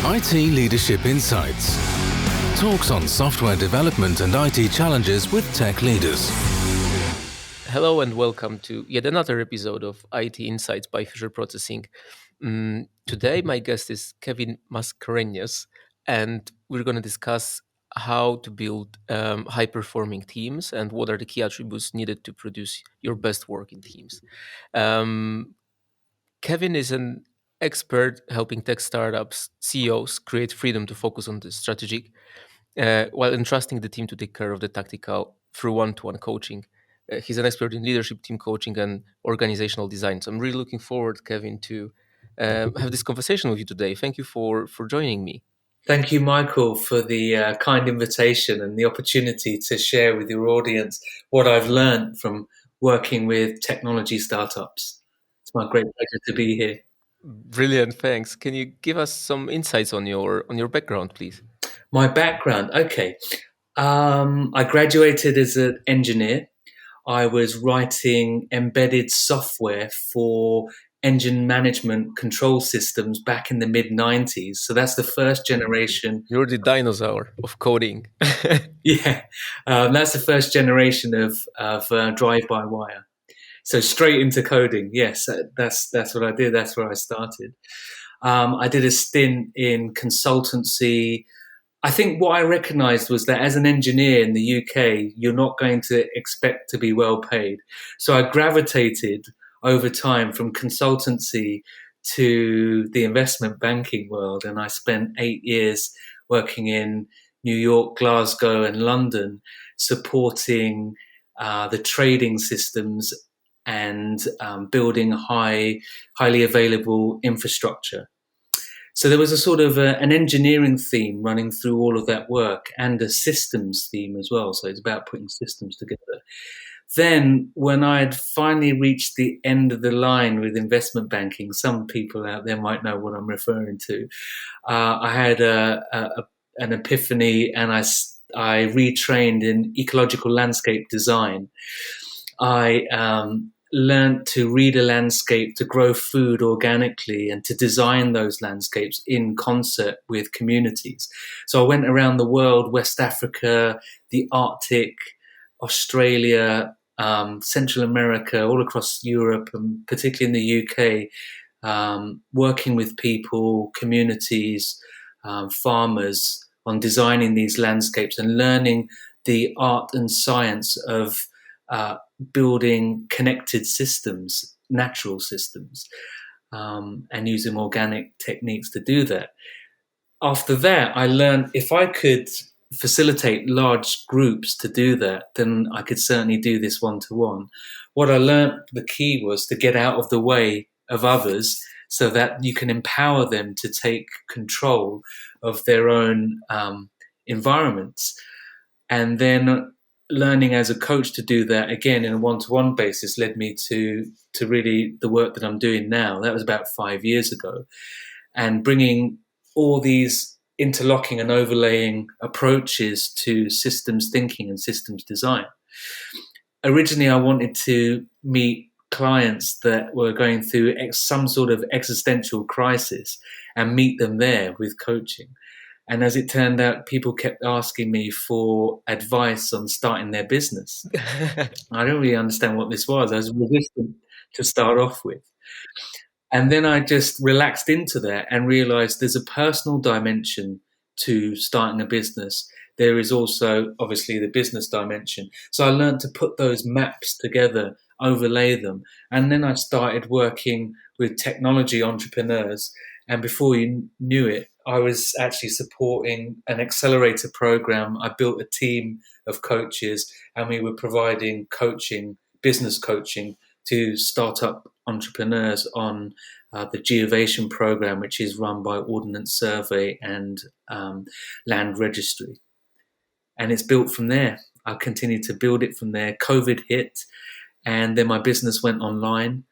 IT Leadership Insights. Talks on software development and IT challenges with tech leaders. Hello and welcome to yet another episode of IT Insights by Fisher Processing. Today, my guest is Kevin Mascarenhas, and we're going to discuss how to build high-performing teams and what are the key attributes needed to produce your best work in teams. Um, Kevin is an expert helping tech startups, CEOs create freedom to focus on the strategic while entrusting the team to take care of the tactical through one-to-one coaching. He's an expert in leadership, team coaching, and organizational design. So I'm really looking forward, Kevin, to have this conversation with you today. Thank you for joining me. Thank you, Michael, for the kind invitation and the opportunity to share with your audience what I've learned from working with technology startups. It's my great pleasure to be here. Brilliant, thanks. Can you give us some insights on your background, please? My background, okay. I graduated as an engineer. I was writing embedded software for engine management control systems back in the mid 90s. So that's the first generation. You're the dinosaur of coding. Yeah, that's the first generation of drive-by-wire. So straight into coding. Yes, that's what I did. That's where I started. I did a stint in consultancy. I think what I recognised was that as an engineer in the UK, you're not going to expect to be well paid. So I gravitated over time from consultancy to the investment banking world, and I spent 8 years working in New York, Glasgow, and London, supporting the trading systems and building highly available infrastructure. So there was a sort of an engineering theme running through all of that work and a systems theme as well. So it's about putting systems together. Then, when I had finally reached the end of the line with investment banking, some people out there might know what I'm referring to. I had an epiphany, and I retrained in ecological landscape design. I learned to read a landscape, to grow food organically, and to design those landscapes in concert with communities. So I went around the world, West Africa, the Arctic, Australia, Central America, all across Europe, and particularly in the UK, working with people, communities, farmers on designing these landscapes and learning the art and science of building connected systems, natural systems, and using organic techniques to do that. After that, I learned if I could facilitate large groups to do that, then I could certainly do this one-to-one. What I learned, the key was to get out of the way of others so that you can empower them to take control of their own environments. And then learning as a coach to do that again in a one-to-one basis led me to really the work that I'm doing now. That was about 5 years ago, and bringing all these interlocking and overlaying approaches to systems thinking and systems design. Originally, I wanted to meet clients that were going through some sort of existential crisis and meet them there with coaching. And as it turned out, people kept asking me for advice on starting their business. I don't really understand what this was. I was resistant to start off with. And then I just relaxed into that and realized there's a personal dimension to starting a business. There is also obviously the business dimension. So I learned to put those maps together, overlay them. And then I started working with technology entrepreneurs. And before you knew it, I was actually supporting an accelerator program. I built a team of coaches, and we were providing coaching, business coaching, to startup entrepreneurs on the Geovation program, which is run by Ordnance Survey and Land Registry. And it's built from there. I continued to build it from there. COVID hit, and then my business went online.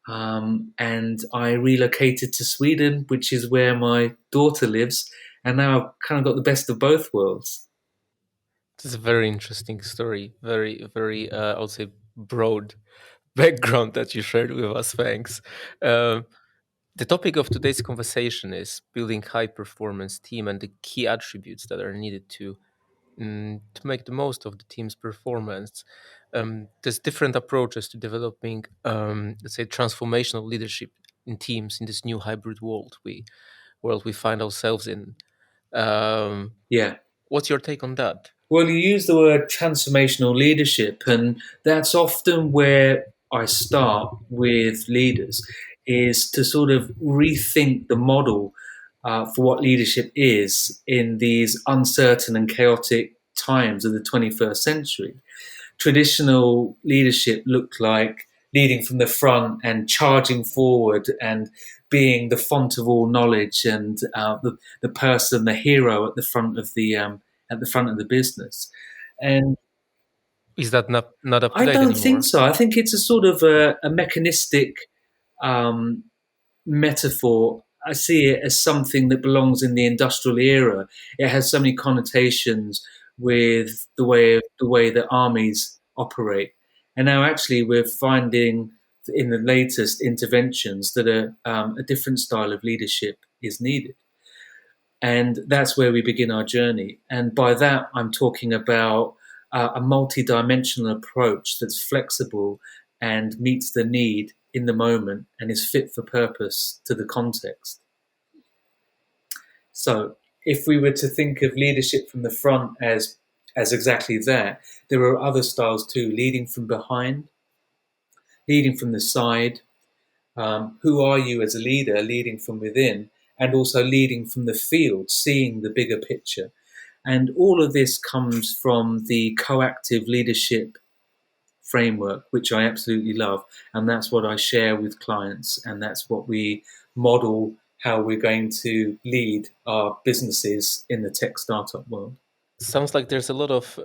And I relocated to Sweden, which is where my daughter lives. And now I've kind of got the best of both worlds. It's a very interesting story. Very, very, I would say, broad background that you shared with us. Thanks. Um, The topic of today's conversation is building high performance team and the key attributes that are needed to make the most of the team's performance. There's different approaches to developing, let's say, transformational leadership in teams in this new hybrid world we find ourselves in. Um, Yeah. what's your take on that? Well, you use the word transformational leadership, and that's often where I start with leaders, is to sort of rethink the model for what leadership is in these uncertain and chaotic times of the 21st century. Traditional leadership looked like leading from the front and charging forward and being the font of all knowledge and the person, the hero at the front of the business. And Is that not up to I date don't think anymore? so. I think it's a sort of a mechanistic um, metaphor. I see it as something that belongs in the industrial era. It has so many connotations with the way that armies operate, and now actually we're finding in the latest interventions that a different style of leadership is needed. And that's where we begin our journey. And by that, I'm talking about a multi-dimensional approach that's flexible and meets the need in the moment and is fit for purpose to the context. So, if we were to think of leadership from the front as exactly that, there are other styles too: leading from behind, leading from the side. Who are you as a leader? Leading from within, and also leading from the field, seeing the bigger picture. And all of this comes from the coactive leadership framework, which I absolutely love. And that's what I share with clients. And that's what we model how we're going to lead our businesses in the tech startup world. Sounds like there's a lot of,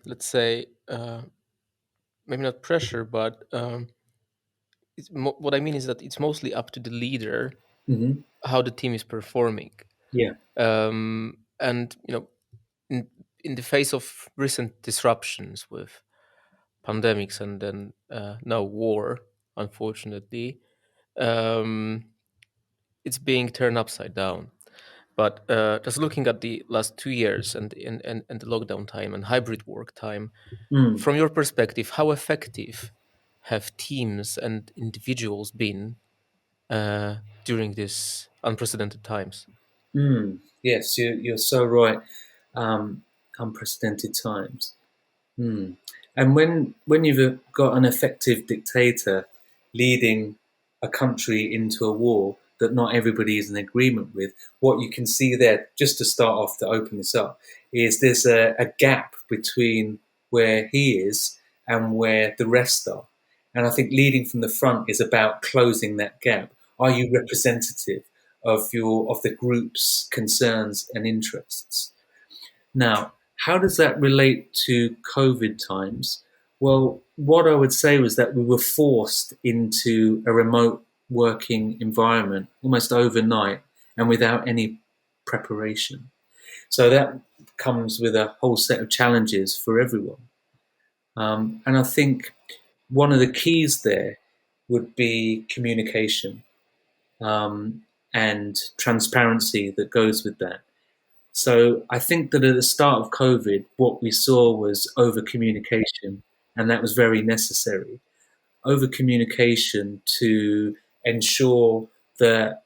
let's say, maybe not pressure, but what I mean is that it's mostly up to the leader Hmm. how the team is performing. Yeah. And in in the face of recent disruptions with pandemics and then now war, unfortunately, um, it's being turned upside down. But just looking at the last 2 years and the lockdown time and hybrid work time, Mm, from your perspective, how effective have teams and individuals been during these unprecedented times? yes, you're so right. Um, Unprecedented times. Hmm. And when you've got an effective dictator leading a country into a war that not everybody is in agreement with, what you can see there, just to start off to open this up, is there's a gap between where he is and where the rest are. And I think leading from the front is about closing that gap. Are you representative of the group's concerns and interests? Now, how does that relate to COVID times? Well, what I would say was that we were forced into a remote working environment almost overnight and without any preparation. So that comes with a whole set of challenges for everyone. And I think one of the keys there would be communication um, and transparency that goes with that. So I think that at the start of COVID, what we saw was over communication, and that was very necessary. Over communication to ensure that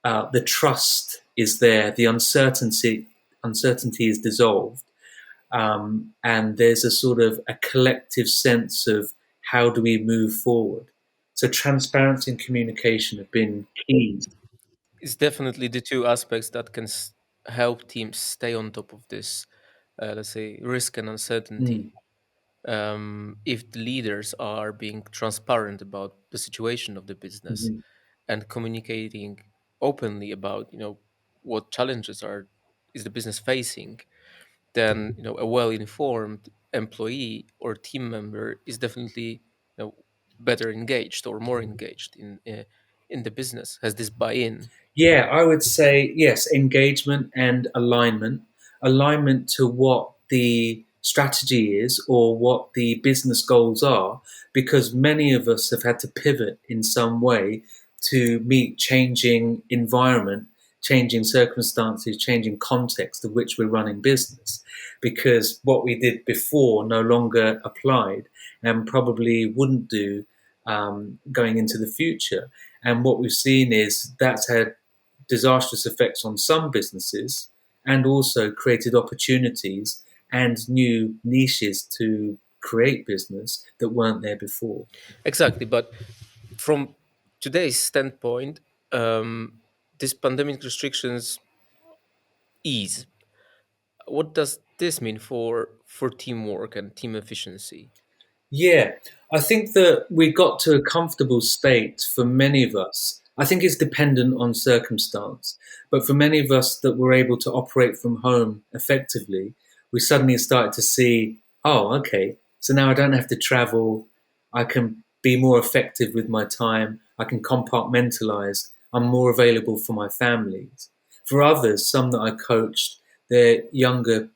the trust is there, the uncertainty is dissolved, and there's a sort of a collective sense of how do we move forward. So transparency and communication have been key. It's definitely the two aspects that can help teams stay on top of this, let's say, risk and Mm, uncertainty. If the leaders are being transparent about the situation of the business mhm. and communicating openly about what challenges are is the business facing, then a well-informed employee or team member is definitely better engaged or more engaged in the business, has this buy-in. Yeah, I would say yes, engagement and alignment. Alignment to what the strategy is or what the business goals are, because many of us have had to pivot in some way to meet changing environment, changing circumstances, changing context of which we're running business, because what we did before no longer applied and probably wouldn't do going into the future. And what we've seen is that's had disastrous effects on some businesses and also created opportunities and new niches to create business that weren't there before. Exactly, but from today's standpoint, this pandemic restrictions ease. What does this mean for teamwork and team efficiency? Yeah, I think that we got to a comfortable state for many of us. I think it's dependent on circumstance, but for many of us that were able to operate from home effectively, we suddenly started to see, oh, okay, so now I don't have to travel. I can be more effective with my time. I can compartmentalize. I'm more available for my families. For others, some that I coached, they're younger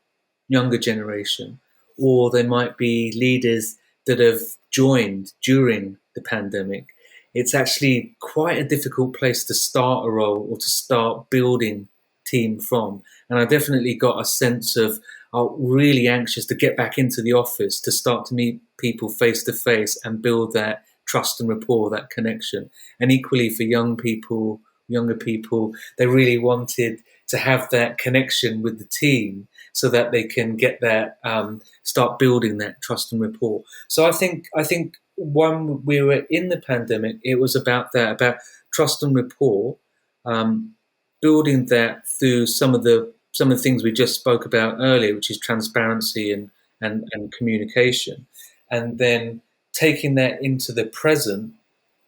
generation, or they might be leaders that have joined during the pandemic. It's actually quite a difficult place to start a role or to start building team from. And I definitely got a sense of really anxious to get back into the office, to start to meet people face to face and build that trust and rapport, that connection. And equally for younger people, they really wanted to have that connection with the team so that they can get that start building that trust and rapport. So I think when we were in the pandemic, it was about that, about trust and rapport, um, building that through some of the things we just spoke about earlier, which is transparency and communication, and then taking that into the present.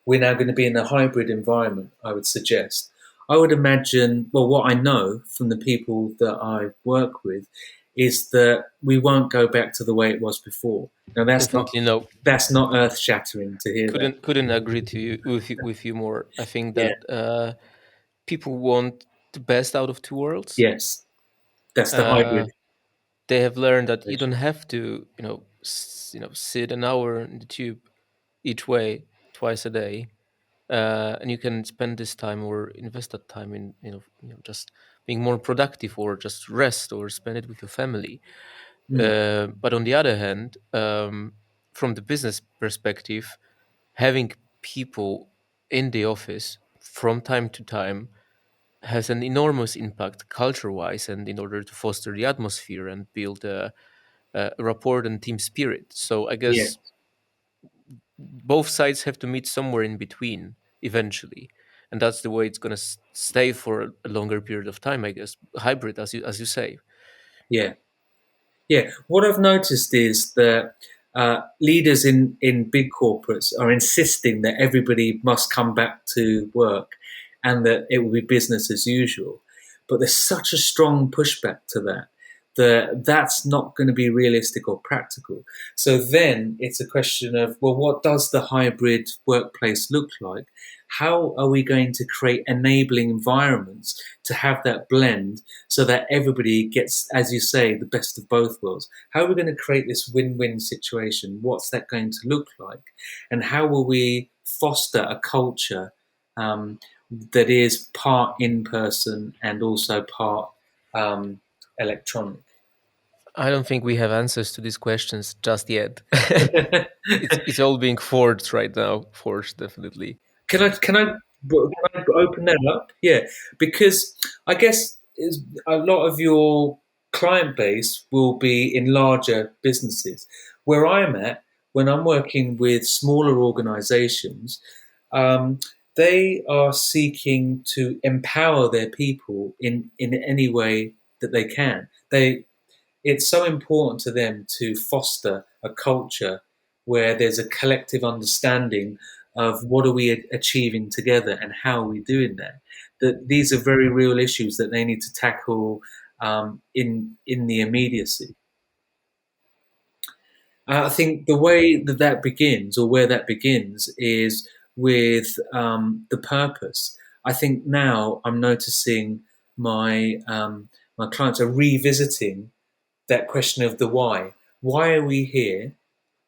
We're now going to be in a hybrid environment, I would suggest. I would imagine, well, what I know from the people that I work with is that we won't go back to the way it was before. Now, Definitely no. that's not earth shattering to hear that. Couldn't agree to you with you more. I think Yeah. that people want the best out of two worlds. Yes. That's the Uh, hybrid. they have learned that you don't Situation. have to, sit an hour in the tube each way twice a day, and you can spend this time or invest that time in, just being more productive or just rest or spend it with your family. Mm. But on the other hand, from the business perspective, having people in the office from time to time has an enormous impact culture wise and in order to foster the atmosphere and build a rapport and team spirit. So I Yeah. guess both sides have to meet somewhere in between eventually. And that's the way it's going to stay for a longer period of time, I guess. Hybrid, as you say. Yeah. Yeah, what I've noticed is that leaders in big corporates are insisting that everybody must come back to work and that it will be business as usual. But there's such a strong pushback to that that that's not going to be realistic or practical. So then it's a question of, well, what does the hybrid workplace look like? How are we going to create enabling environments to have that blend so that everybody gets, as you say, the best of both worlds? How are we going to create this win-win situation? What's that going to look like? And how will we foster a culture um, that is part in person and also part electronic? I don't think we have answers to these questions just yet. It's all being forged right now. Forged, definitely. Can I open that up? Yeah, because I guess a lot of your client base will be in larger businesses. Where I'm at, when I'm working with smaller organisations, um, they are seeking to empower their people in any way that they can. It's so important to them to foster a culture where there's a collective understanding of what are we achieving together and how are we doing that. That these are very real issues that they need to tackle in the immediacy. I think the way that that begins, or where that begins, is with the purpose. I think now I'm noticing my clients are revisiting that question of the why. Why are we here?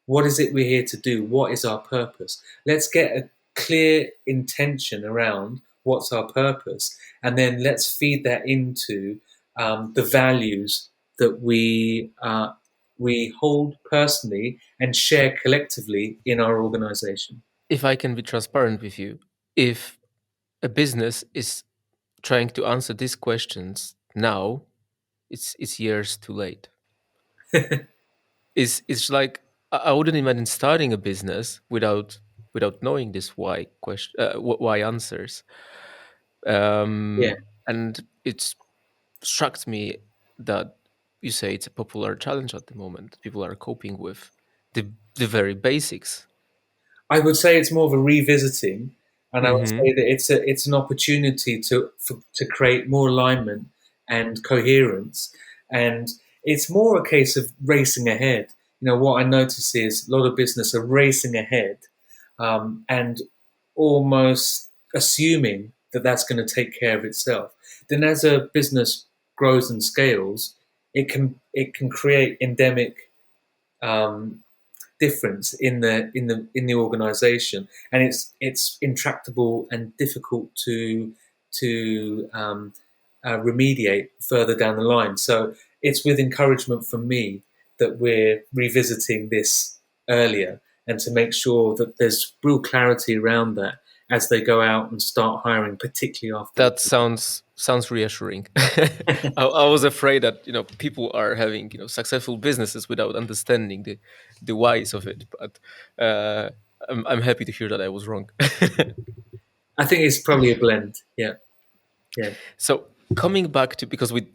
What is it we're here to do? What is our purpose? Let's get a clear intention around what's our purpose, and then let's feed that into the values that we hold personally and share collectively in our organization. If I can be transparent with you, if a business is trying to answer these questions now, it's years too late. It's like I wouldn't imagine starting a business without knowing this why question, why answers. Yeah, And it's struck me that you say it's a popular challenge at the moment. People are coping with the very basics. I would say it's more of a revisiting, and I would Hmm. say that it's an opportunity to create more alignment and coherence, and it's more a case of racing ahead. What I notice is a lot of business are racing ahead, and almost assuming that that's going to take care of itself. Then, as a business grows and scales, it can create endemic um, difference in the organization, and it's intractable and difficult to remediate further down the line. So it's with encouragement from me that we're revisiting this earlier, and to make sure that there's real clarity around that as they go out and start hiring, particularly after That the sounds reassuring. I was afraid that people are having successful businesses without understanding the whys of it, but I'm happy to hear that I was wrong. I think it's probably a blend. Yeah, yeah. So coming back to, because we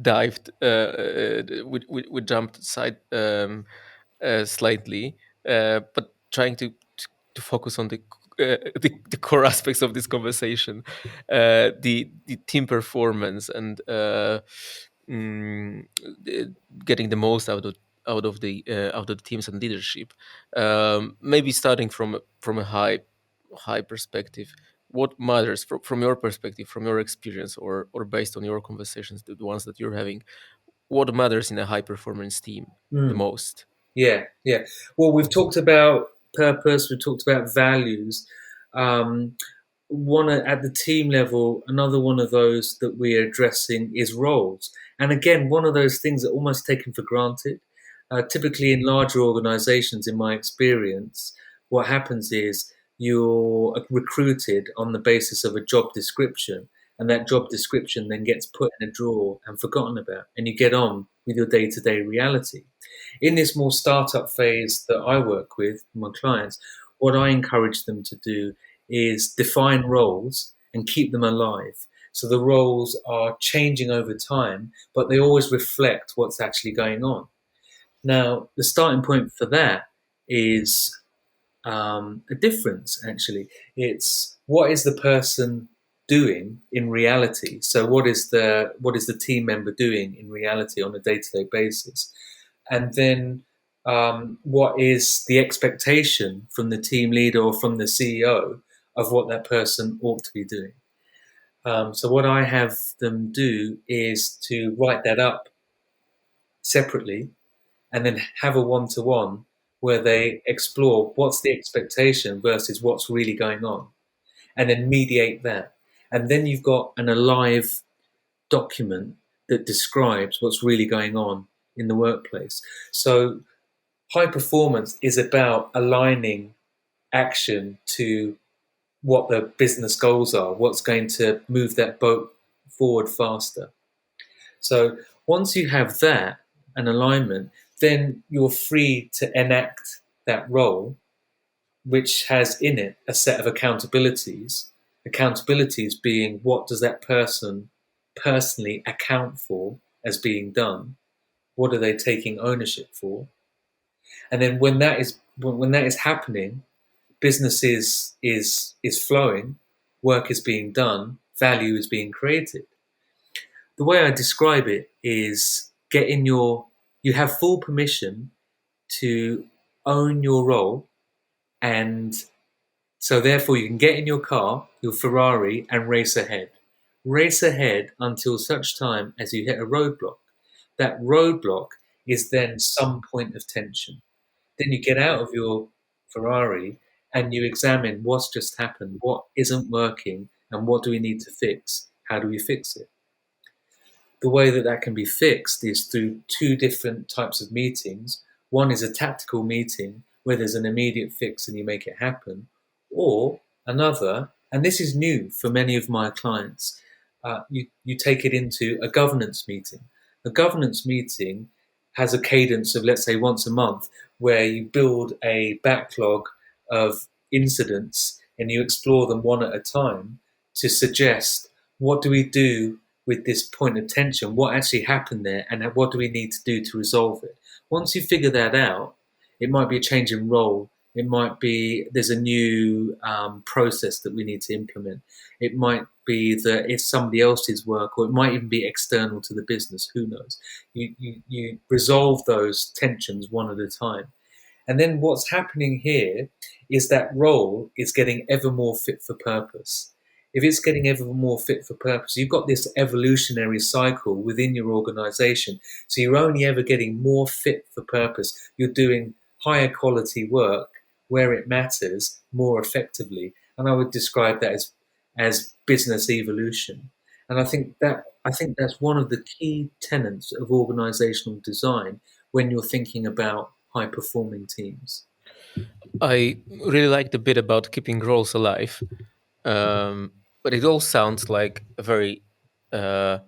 dived we jumped aside slightly, but trying to focus on the core aspects of this conversation, the team performance and mm, getting the most out of the teams and leadership. Maybe starting from a high perspective, what matters from your perspective, from your experience, or based on your conversations, the ones that you're having, what matters in a high performance team the Mm. most? Yeah, yeah. Well, we've talked about purpose, we've talked about values. Um, one at the team level, another one of those that we're addressing is roles. And again, one of those things that are almost taken for granted. Typically, in larger organizations, in my experience, what happens is you're recruited on the basis of a job description, and that job description then gets put in a drawer and forgotten about, and you get on with your day to day reality. In this more startup phase that I work with my clients, what I encourage them to do is define roles and keep them alive. So the roles are changing over time, but they always reflect what's actually going on. Now, the starting point for that is a difference, actually. It's what is the person doing in reality? So what is the team member doing in reality on a day-to-day basis? And then what is the expectation from the team leader or from the CEO of what that person ought to be doing? So what I have them do is to write that up separately, and then have a one-to-one where they explore what's the expectation versus what's really going on, and then mediate that. And then you've got an alive document that describes what's really going on in the workplace. So high performance is about aligning action to what the business goals are, what's going to move that boat forward faster. So once you have that, an alignment, then you're free to enact that role, which has in it a set of accountabilities. Accountabilities being, what does that person personally account for as being done? What are they taking ownership for? And then when that is happening, business is flowing, work is being done, value is being created. The way I describe it is you have full permission to own your role, and so therefore you can get in your car, your Ferrari, and race ahead. Race ahead until such time as you hit a roadblock. That roadblock is then some point of tension. Then you get out of your Ferrari and you examine what's just happened, what isn't working, and what do we need to fix? How do we fix it? The way that that can be fixed is through two different types of meetings. One is a tactical meeting where there's an immediate fix and you make it happen, or another, and this is new for many of my clients, you take it into a governance meeting. A governance meeting has a cadence of, let's say, once a month, where you build a backlog of incidents and you explore them one at a time to suggest what do we do with this point of tension, what actually happened there, and what do we need to do to resolve it. Once you figure that out, it might be a change in role. It might be there's a new process that we need to implement. It might be that it's somebody else's work, or it might even be external to the business. Who knows? You resolve those tensions one at a time. And then what's happening here is that role is getting ever more fit for purpose. If it's getting ever more fit for purpose, you've got this evolutionary cycle within your organization. So you're only ever getting more fit for purpose. You're doing higher quality work where it matters more effectively. And I would describe that as business evolution. And I think that's one of the key tenets of organizational design when you're thinking about high performing teams. I really like the bit about keeping roles alive, but it all sounds like a very uh,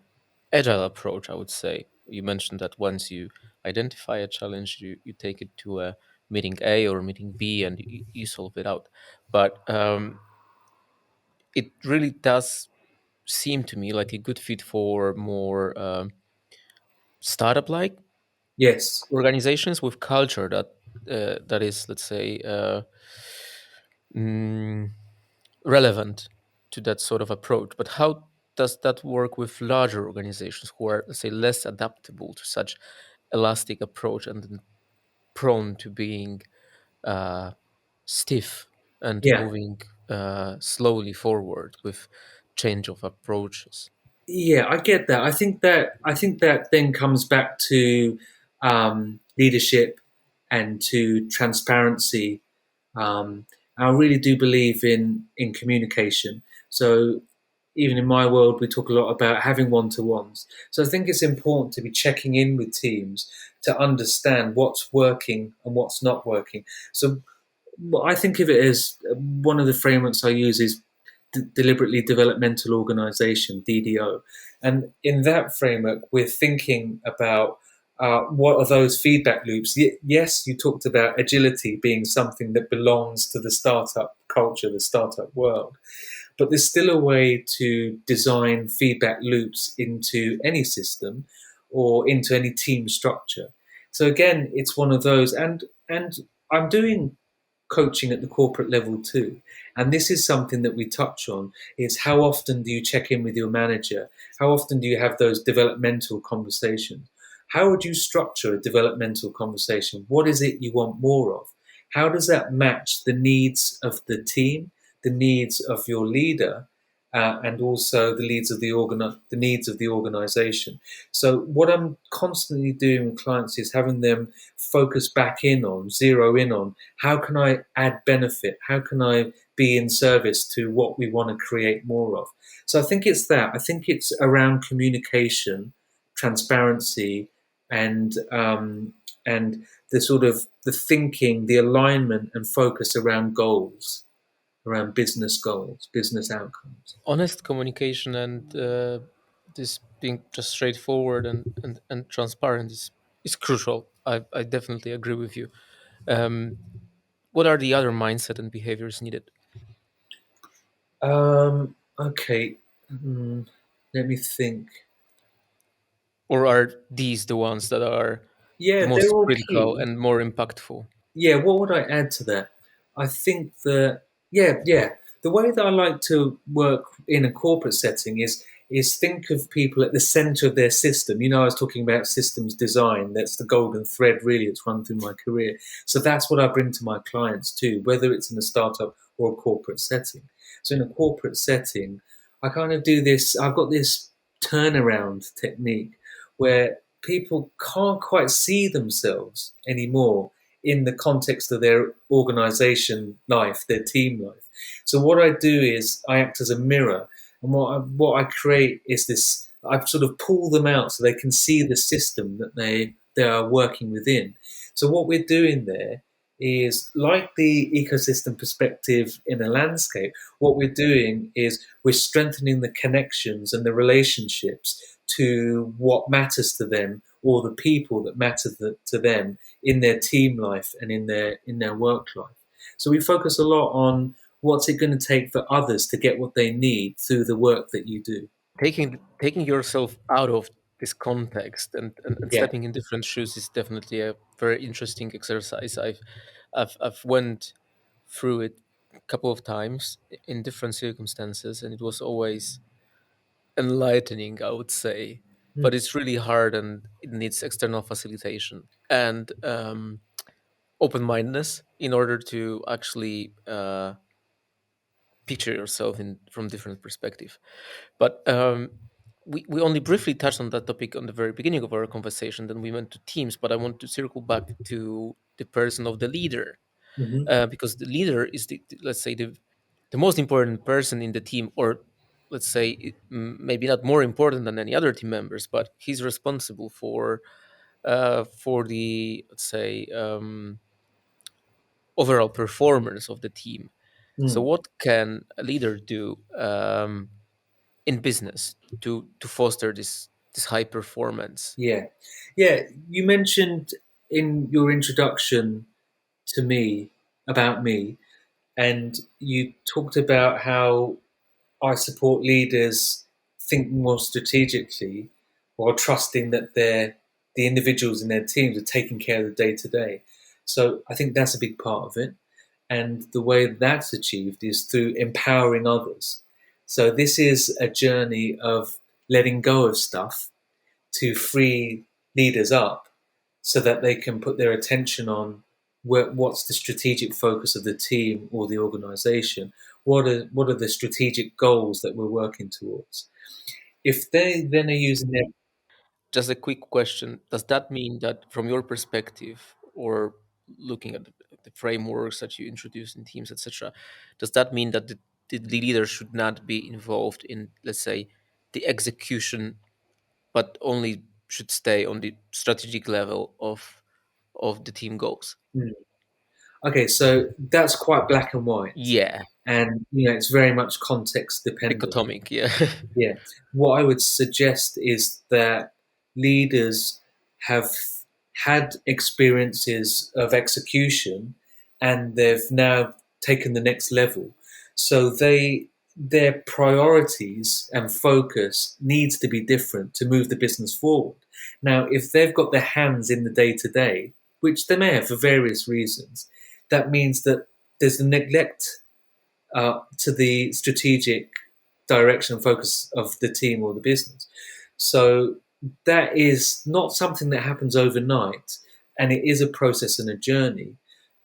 agile approach, I would say. You mentioned that once you identify a challenge, you take it to a meeting A or meeting B and you solve it out. But it really does seem to me like a good fit for more startup like Yes. organizations with culture that is, let's say, mm, relevant to that sort of approach. But how does that work with larger organizations who are, let's say, less adaptable to such elastic approach and then prone to being uh, stiff and Yeah. moving slowly forward with change of approaches? Yeah, I get that. I think that then comes back to leadership and to transparency. I really do believe in communication. So even in my world, we talk a lot about having one-to-ones. So I think it's important to be checking in with teams to understand what's working and what's not working. So I think of it as one of the frameworks I use is deliberately developmental organization, DDO. And in that framework, we're thinking about what are those feedback loops. Yes, you talked about agility being something that belongs to the startup culture, the startup world, but there's still a way to design feedback loops into any system or into any team structure. So again, it's one of those, and I'm doing coaching at the corporate level too. And this is something that we touch on. It's how often do you check in with your manager? How often do you have those developmental conversations? How would you structure a developmental conversation? What is it you want more of? How does that match the needs of the team, the needs of your leader, and also the needs of the organization? So what I'm constantly doing with clients is having them focus back in on, zero in on, how can I add benefit? How can I be in service to what we want to create more of? So I think it's that. I think it's around communication, transparency, and the sort of the thinking, the alignment and focus around goals, around business goals, business outcomes. Honest communication and this being just straightforward and transparent is crucial. I definitely agree with you. Um, what are the other mindset and behaviors needed? Okay, let me think. Or are these the ones that are the Yeah, they're most all critical key. and more impactful? Yeah, what would I add to that? I think that yeah, the way that I like to work in a corporate setting is think of people at the center of their system. You know, I was talking about systems design. That's the golden thread, really. It's run through my career. So that's what I bring to my clients too, whether it's in a startup or a corporate setting. So in a corporate setting, I kind of do this. I've got this turnaround technique where people can't quite see themselves anymore in the context of their organization life, their team life. So what I do is I act as a mirror, and what I create is this. I sort of pull them out so they can see the system that they are working within. So what we're doing there is like the ecosystem perspective in a landscape. What we're doing is we're strengthening the connections and the relationships to what matters to them, or the people that matter to them in their team life and in their work life. So we focus a lot on what's it going to take for others to get what they need through the work that you do. Taking yourself out of this context and Yeah. stepping in different shoes is definitely a very interesting exercise. I've went through it a couple of times in different circumstances, and it was always enlightening, I would say. But Mm. it's really hard, and it needs external facilitation and open-mindedness in order to actually picture yourself in from different perspective. But we only briefly touched on that topic on the very beginning of our conversation. Then we went to teams, but I want to circle back to the person of the leader, Hmm. because the leader is let's say the most important person in the team, or let's say maybe not more important than any other team members, but he's responsible for the, let's say, overall performance of the team. So Mm. what can a leader do in business to foster this high performance? Yeah. Yeah. You mentioned in your introduction to me about me, and you talked about how I support leaders think more strategically while trusting that the individuals in their teams are taking care of the day to day. So I think that's a big part of it. And the way that's achieved is through empowering others. So this is a journey of letting go of stuff to free leaders up so that they can put their attention on what's the strategic focus of the team or the organization. What are the strategic goals that we're working towards? If they then are using their Just a quick question: does that mean that, from your perspective, or looking at the frameworks that you introduce in teams, etc., does that mean that the leader should not be involved in, let's say, the execution, but only should stay on the strategic level of the team goals? Hmm. Okay, so that's quite black and white, Yeah, and it's very much context dependent. dichotomic. Yeah. Yeah. What I would suggest is that leaders have had experiences of execution and they've now taken the next level. So their priorities and focus needs to be different to move the business forward. Now, if they've got their hands in the day to day, which they may have for various reasons, that means that there's a neglect to the strategic direction and focus of the team or the business. So that is not something that happens overnight, and it is a process and a journey.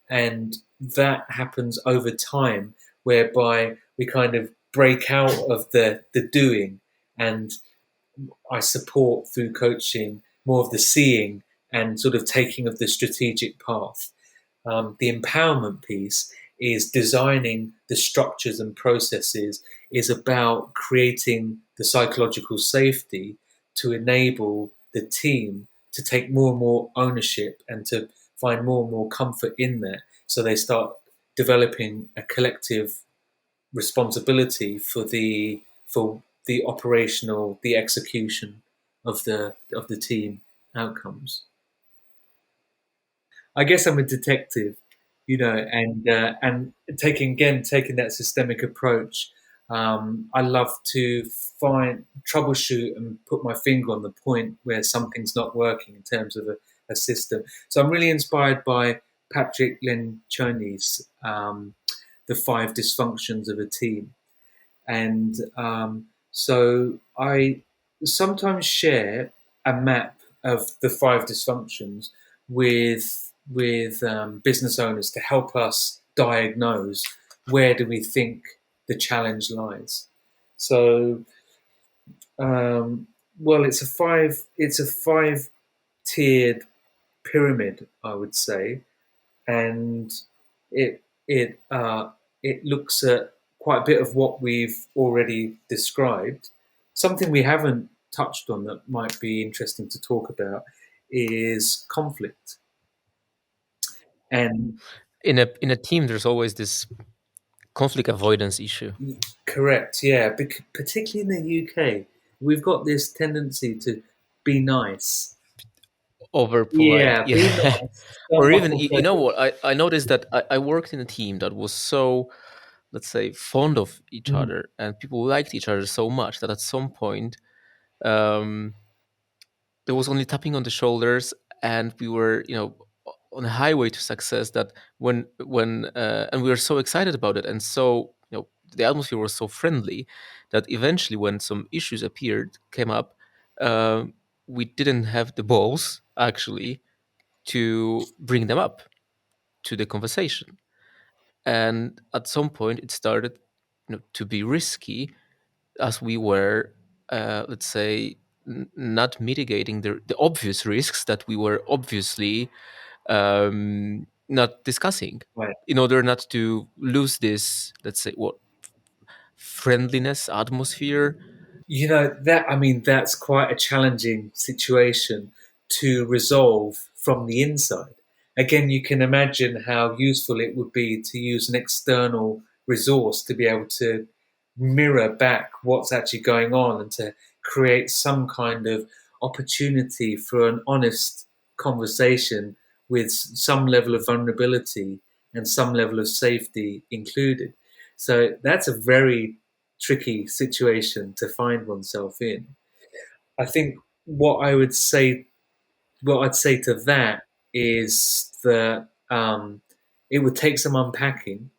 And that happens over time, whereby we kind of break out of the doing, and I support through coaching more of the seeing and sort of taking of the strategic path. The empowerment piece is designing the structures and processes, is about creating the psychological safety to enable the team to take more and more ownership and to find more and more comfort in that. So they start developing a collective responsibility for the operational, the execution of the team outcomes. I guess I'm a detective, and taking that systemic approach. I love to find troubleshoot and put my finger on the point where something's not working in terms of a system. So I'm really inspired by Patrick Lencioni's The Five Dysfunctions of a Team, and so I sometimes share a map of the five dysfunctions with business owners to help us diagnose where do we think the challenge lies. So, well, it's a five tiered pyramid, I would say, and it looks at quite a bit of what we've already described. Something we haven't touched on that might be interesting to talk about is conflict. And In a team, there's always this conflict avoidance issue. correct, yeah, particularly in the UK, we've got this tendency to be nice. Over polite, Yeah, be yeah. nice. Don't Or even, ruffle you know feathers. what, I noticed that I worked in a team that was so, let's say, fond of each Mm, other, and people liked each other so much that at some point, um, there was only tapping on the shoulders, and we were, on a highway to success. That when and we were so excited about it, and so, the atmosphere was so friendly that eventually, when some issues came up, um, we didn't have the balls actually to bring them up to the conversation. And at some point, it started, to be risky, as we were, let's say, not mitigating the obvious risks that we were obviously not discussing, right. in order not to lose this, let's say, what, friendliness atmosphere. That I mean that's quite a challenging situation to resolve from the inside. Again, you can imagine how useful it would be to use an external resource to be able to mirror back what's actually going on and to create some kind of opportunity for an honest conversation with some level of vulnerability and some level of safety included. So that's a very tricky situation to find oneself in. I think what I would say, what I'd say to that is that it would take some unpacking,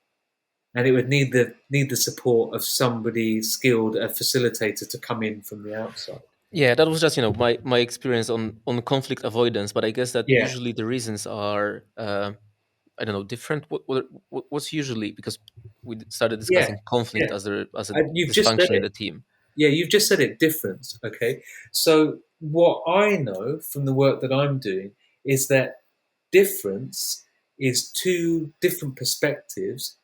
and it would need the support of somebody skilled, a facilitator, to come in from the outside. Yeah, that was just, my experience on conflict avoidance. But I guess that Yeah, usually the reasons are, I don't know, different. What's usually, because we started yeah, discussing conflict yeah. as a You've just said dysfunction in it. the team. Yeah, you've just said it. Difference. Okay. So what I know from the work that I'm doing is that difference is two different perspectives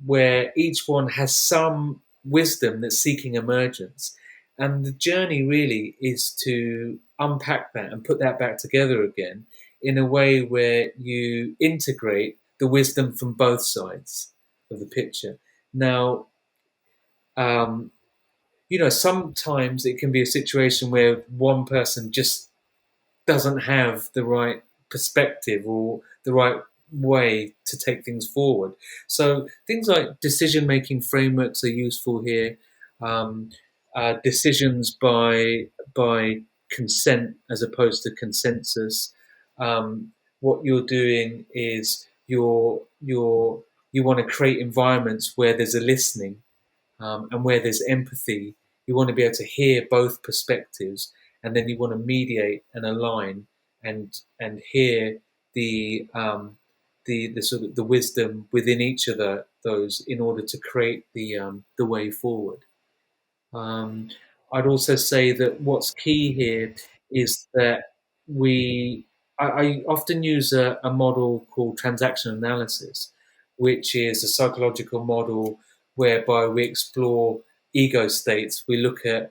where each one has some wisdom that's seeking emergence. And the journey really is to unpack that and put that back together again in a way where you integrate the wisdom from both sides of the picture. Now, um, sometimes it can be a situation where one person just doesn't have the right perspective or the right way to take things forward. So things like decision making frameworks are useful here. Um, Decisions by consent as opposed to consensus. What you're doing is you want to create environments where there's a listening, and where there's empathy, you want to be able to hear both perspectives, and then you want to mediate and align and hear the sort of the wisdom within each of those in order to create the way forward. Um, I'd also say that what's key here is that I often use a model called transaction analysis, which is a psychological model whereby we explore ego states. We look at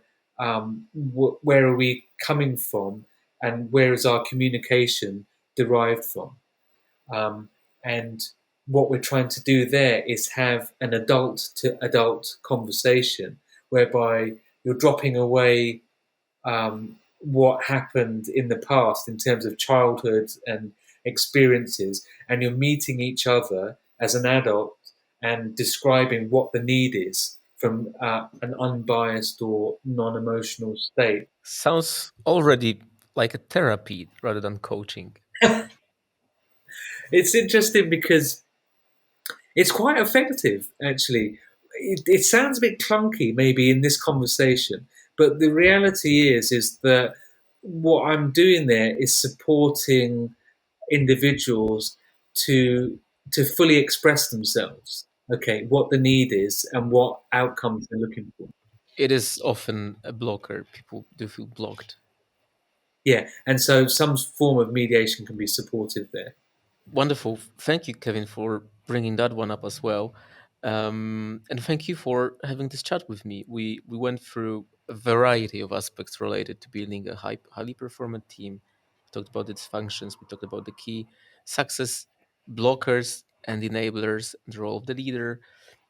where are we coming from and where is our communication derived from. Um, and what we're trying to do there is have an adult to adult conversation whereby you're dropping away what happened in the past in terms of childhood and experiences, and you're meeting each other as an adult and describing what the need is from an unbiased or non emotional state. Sounds already like a therapy rather than coaching. It's interesting because it's quite effective, actually. It sounds a bit clunky, maybe, in this conversation, but the reality is that what I'm doing there is supporting individuals to to fully express themselves. Okay, what the need is and what outcomes they're looking for. It is often a blocker. People do feel blocked. Yeah, and so some form of mediation can be supportive there. Wonderful. Thank you, Kevin, for bringing that one up as well. And thank you for having this chat with me. We went through a variety of aspects related to building a highly performant team. We talked about its functions. We talked about the key success blockers and enablers, and the role of the leader,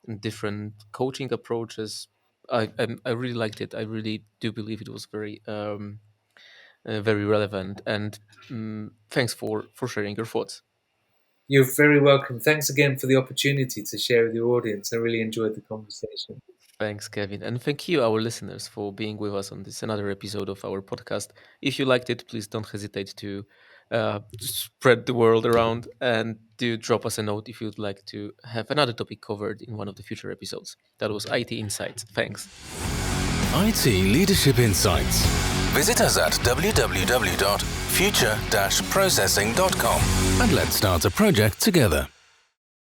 and different coaching approaches. I really liked it. I really do believe it was very relevant. And thanks for sharing your thoughts. You're very welcome. Thanks again for the opportunity to share with your audience. I really enjoyed the conversation. Thanks, Kevin. And thank you, our listeners, for being with us on this another episode of our podcast. If you liked it, please don't hesitate to spread the world around, and do drop us a note if you'd like to have another topic covered in one of the future episodes. That was IT Insights. Thanks. IT Leadership Insights. Visit us at www.future-processing.com and let's start a project together.